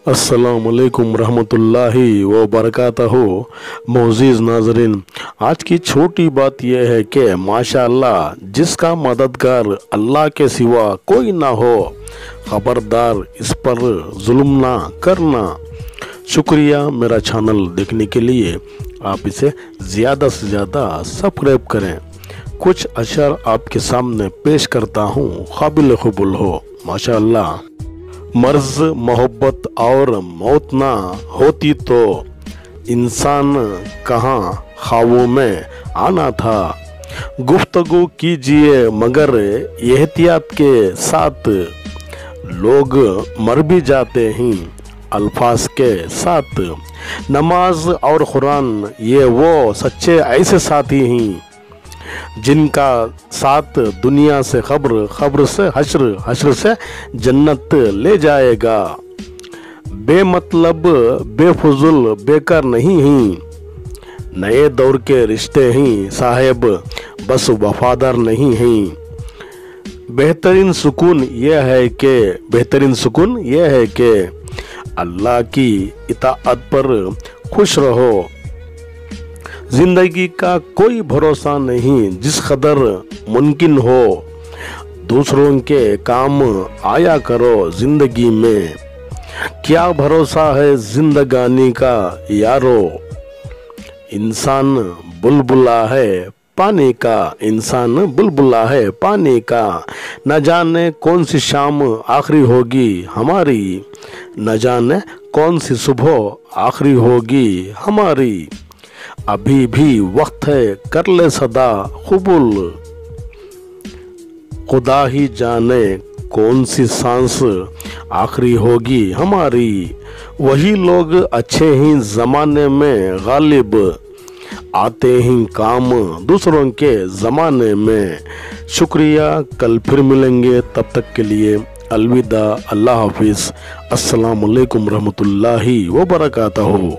अस्सलामुअलैकुम रहमतुल्लाहि व बरकातहू। मोअज़्ज़िज़ नाज़रीन, आज की छोटी बात यह है कि माशाअल्लाह जिसका मददगार अल्लाह के सिवा कोई ना हो, ख़बरदार इस पर जुल्म ना करना। शुक्रिया मेरा चैनल देखने के लिए। आप इसे ज़्यादा से ज़्यादा सब्सक्राइब करें। कुछ अशर आपके सामने पेश करता हूँ, काबिल क़बूल हो। माशाअल्लाह। मर्ज़ मोहब्बत और मौत ना होती तो इंसान कहाँ ख्वाबों में आना था। गुफ्तगू कीजिए मगर एहतियात के साथ, लोग मर भी जाते हैं अल्फाज के साथ। नमाज और कुरान ये वो सच्चे ऐसे साथी हैं जिनका साथ दुनिया से खब्र, खब्र से हश्र, हश्र से जन्नत ले जाएगा। बेमतलब बेफुजुल बेकार नहीं हैं, नए दौर के रिश्ते हैं साहेब, बस वफादार नहीं हैं। बेहतरीन सुकून यह है कि अल्लाह की इताअत पर खुश रहो। जिंदगी का कोई भरोसा नहीं, जिस कदर मुमकिन हो दूसरों के काम आया करो जिंदगी में। क्या भरोसा है जिंदगानी का यारो, इंसान बुलबुला है पानी का, इंसान बुलबुला है पानी का। न जाने कौन सी शाम आखिरी होगी हमारी, न जाने कौन सी सुबह आखिरी होगी हमारी। अभी भी वक्त है, कर ले सदा कबूल, खुदा ही जाने कौन सी सांस आखिरी होगी हमारी। वही लोग अच्छे ही ज़माने में गालिब, आते ही काम दूसरों के ज़माने में। शुक्रिया, कल फिर मिलेंगे, तब तक के लिए अलविदा, अल्लाह हाफिज़। अस्सलामु अलैकुम रहमतुल्लाहि व बरकातहू।